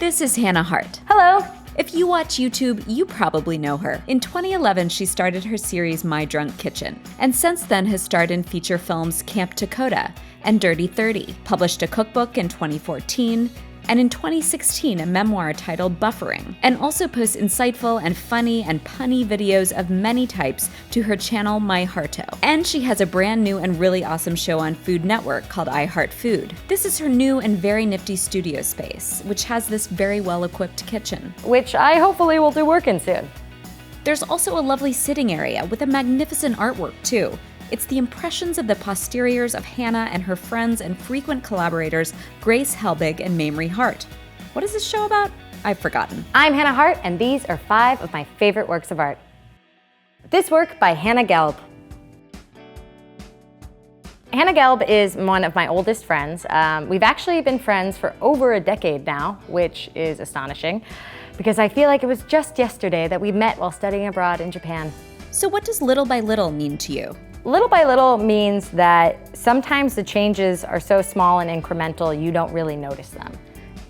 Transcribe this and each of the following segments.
This is Hannah Hart. Hello. If you watch YouTube, you probably know her. In 2011, she started her series My Drunk Kitchen, and since then has starred in feature films Camp Dakota and Dirty 30, published a cookbook in 2014, and in 2016 a memoir titled Buffering, and also posts insightful and funny and punny videos of many types to her channel My Hearto. And she has a brand new and really awesome show on Food Network called I Heart Food. This is her new and very nifty studio space, which has this very well-equipped kitchen, Which I hopefully will do work in soon. There's also a lovely sitting area with a magnificent artwork too. It's the impressions of the posteriors of Hannah and her friends and frequent collaborators Grace Helbig and Mamrie Hart. What is this show about? I've forgotten. I'm Hannah Hart, and these are 5 of my favorite works of art. This work by Hannah Gelb. Hannah Gelb is one of my oldest friends. We've actually been friends for over a decade now, which is astonishing, because I feel like it was just yesterday that we met while studying abroad in Japan. So what does little by little mean to you? Little by little means that sometimes the changes are so small and incremental you don't really notice them,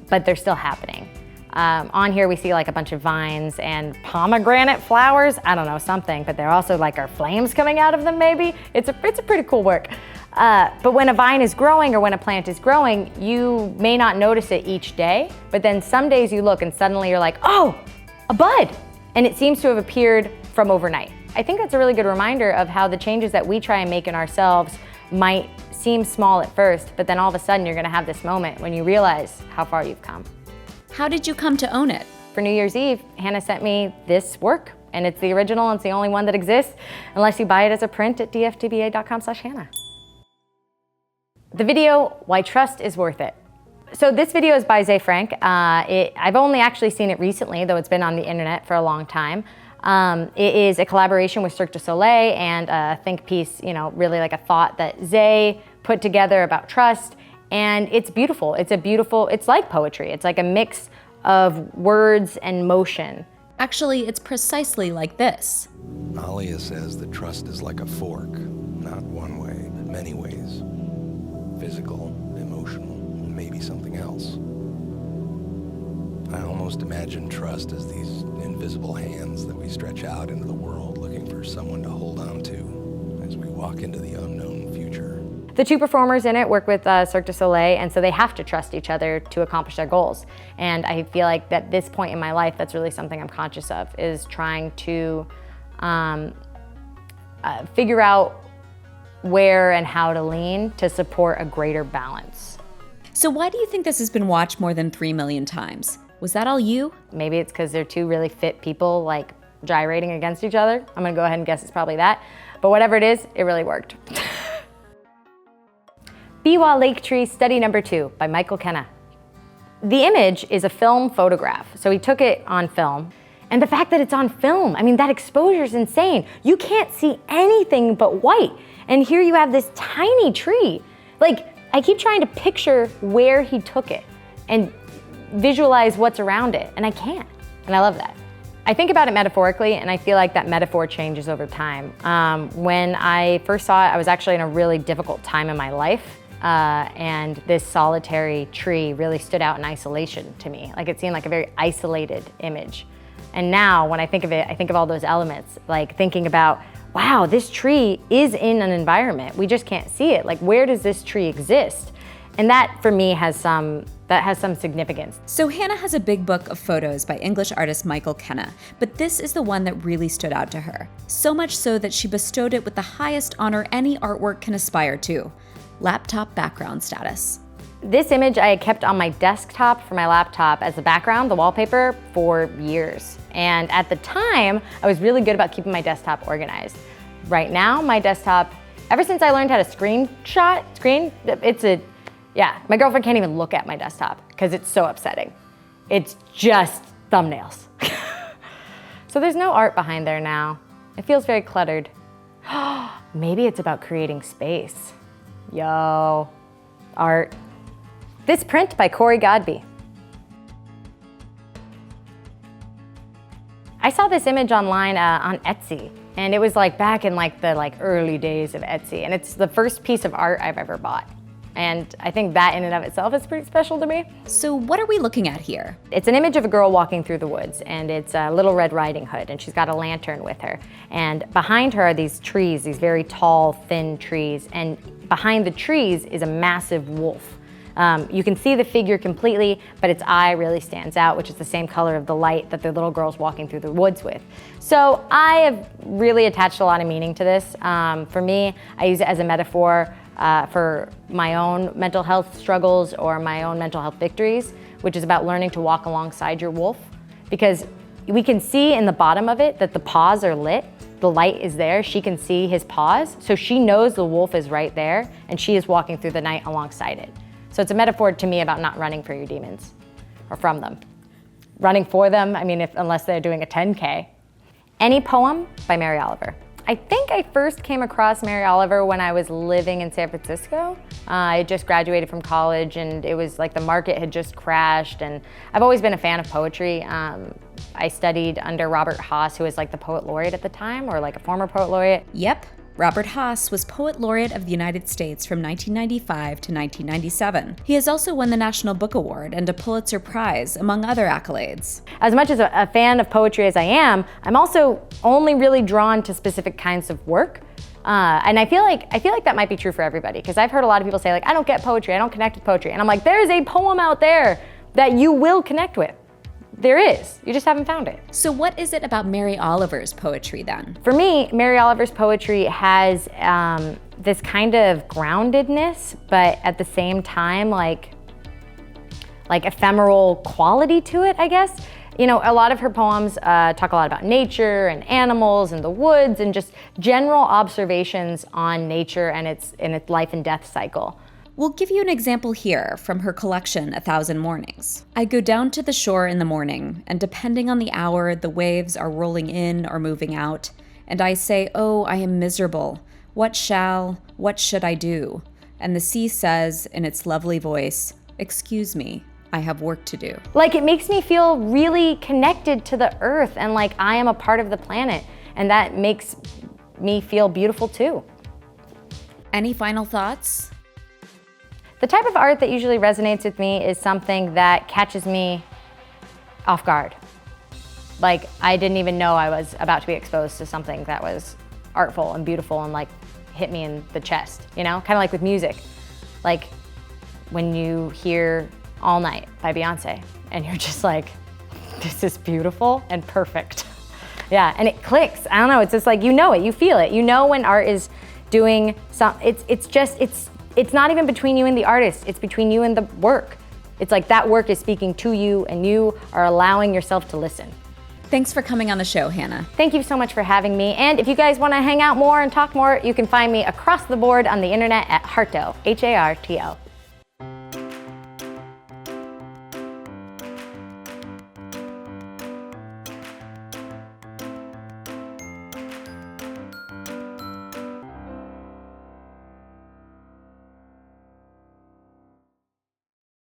but they're still happening. On here we see like a bunch of vines and pomegranate flowers, I don't know, something, but there also like are flames coming out of them maybe. It's a pretty cool work. But when a vine is growing or when a plant is growing, you may not notice it each day, but then some days you look and suddenly you're like, oh, a bud! And it seems to have appeared from overnight. I think that's a really good reminder of how the changes that we try and make in ourselves might seem small at first, but then all of a sudden you're gonna have this moment when you realize how far you've come. How did you come to own it? For New Year's Eve, Hannah sent me this work, and it's the original and it's the only one that exists, unless you buy it as a print at dftba.com/Hannah. The video, Why Trust is Worth It. So this video is by Zay Frank. I've only actually seen it recently, though it's been on the internet for a long time. It is a collaboration with Cirque du Soleil and a think piece, really like a thought that Zay put together about trust. And it's beautiful. It's like poetry. It's like a mix of words and motion. Actually, it's precisely like this. Alia says that trust is like a fork, not one way, but many ways. Physical, emotional, and maybe something else. I almost imagine trust as these invisible hands that we stretch out into the world looking for someone to hold on to as we walk into the unknown future. The 2 performers in it work with Cirque du Soleil, and so they have to trust each other to accomplish their goals. And I feel like at this point in my life, that's really something I'm conscious of, is trying to figure out where and how to lean to support a greater balance. So why do you think this has been watched more than 3 million times? Was that all you? Maybe it's because they're 2 really fit people like gyrating against each other. I'm gonna go ahead and guess it's probably that. But whatever it is, it really worked. Biwa Lake Tree Study Number 2 by Michael Kenna. The image is a film photograph, so he took it on film. And the fact that it's on film, I mean, that exposure is insane. You can't see anything but white. And here you have this tiny tree. Like, I keep trying to picture where he took it and visualize what's around it, and I can't, and I love that. I think about it metaphorically, and I feel like that metaphor changes over time. When I first saw it, I was actually in a really difficult time in my life, and this solitary tree really stood out in isolation to me. Like, it seemed like a very isolated image. And now, when I think of it, I think of all those elements, like thinking about, wow, this tree is in an environment. We just can't see it. Like, where does this tree exist? And that, for me, has some significance. So Hannah has a big book of photos by English artist Michael Kenna, but this is the one that really stood out to her. So much so that she bestowed it with the highest honor any artwork can aspire to, laptop background status. This image I had kept on my desktop for my laptop as the background, the wallpaper, for years. And at the time, I was really good about keeping my desktop organized. Right now, my desktop, ever since I learned how to my girlfriend can't even look at my desktop because it's so upsetting. It's just thumbnails. So there's no art behind there now. It feels very cluttered. Maybe it's about creating space. Yo, art. This print by Cory Godbey. I saw this image online on Etsy, and it was like back in the early days of Etsy, and it's the first piece of art I've ever bought. And I think that in and of itself is pretty special to me. So what are we looking at here? It's an image of a girl walking through the woods, and it's a Little Red Riding Hood, and she's got a lantern with her. And behind her are these trees, these very tall, thin trees, and behind the trees is a massive wolf. You can see the figure completely, but its eye really stands out, which is the same color of the light that the little girl's walking through the woods with. So I have really attached a lot of meaning to this. For me, I use it as a metaphor for my own mental health struggles or my own mental health victories, which is about learning to walk alongside your wolf. Because we can see in the bottom of it that the paws are lit. The light is there, she can see his paws, so she knows the wolf is right there, and she is walking through the night alongside it. So it's a metaphor to me about not running for your demons, or from them. Running for them, I mean, unless they're doing a 10K. Any poem by Mary Oliver. I think I first came across Mary Oliver when I was living in San Francisco. I just graduated from college, and it was like the market had just crashed, and I've always been a fan of poetry. I studied under Robert Haas, who was like the poet laureate at the time, or like a former poet laureate. Yep. Robert Haas was Poet Laureate of the United States from 1995 to 1997. He has also won the National Book Award and a Pulitzer Prize, among other accolades. As much as a fan of poetry as I am, I'm also only really drawn to specific kinds of work. And I feel like that might be true for everybody, because I've heard a lot of people say, like, I don't get poetry, I don't connect with poetry. And I'm like, there's a poem out there that you will connect with. There is, you just haven't found it. So what is it about Mary Oliver's poetry then? For me, Mary Oliver's poetry has this kind of groundedness, but at the same time, like ephemeral quality to it, I guess. You know, a lot of her poems talk a lot about nature and animals and the woods and just general observations on nature and its life and death cycle. We'll give you an example here from her collection, 1,000 Mornings. I go down to the shore in the morning, and depending on the hour, the waves are rolling in or moving out, and I say, oh, I am miserable. What should I do? And the sea says, in its lovely voice, excuse me, I have work to do. Like, it makes me feel really connected to the earth, and like I am a part of the planet, and that makes me feel beautiful too. Any final thoughts? The type of art that usually resonates with me is something that catches me off guard. Like, I didn't even know I was about to be exposed to something that was artful and beautiful and like hit me in the chest, you know? Kind of like with music. Like when you hear All Night by Beyonce and you're just like, this is beautiful and perfect. Yeah, and it clicks. I don't know, it's just like, you know it, you feel it. You know when art is doing it's not even between you and the artist, it's between you and the work. It's like that work is speaking to you and you are allowing yourself to listen. Thanks for coming on the show, Hannah. Thank you so much for having me. And if you guys want to hang out more and talk more, you can find me across the board on the internet at Harto, Harto.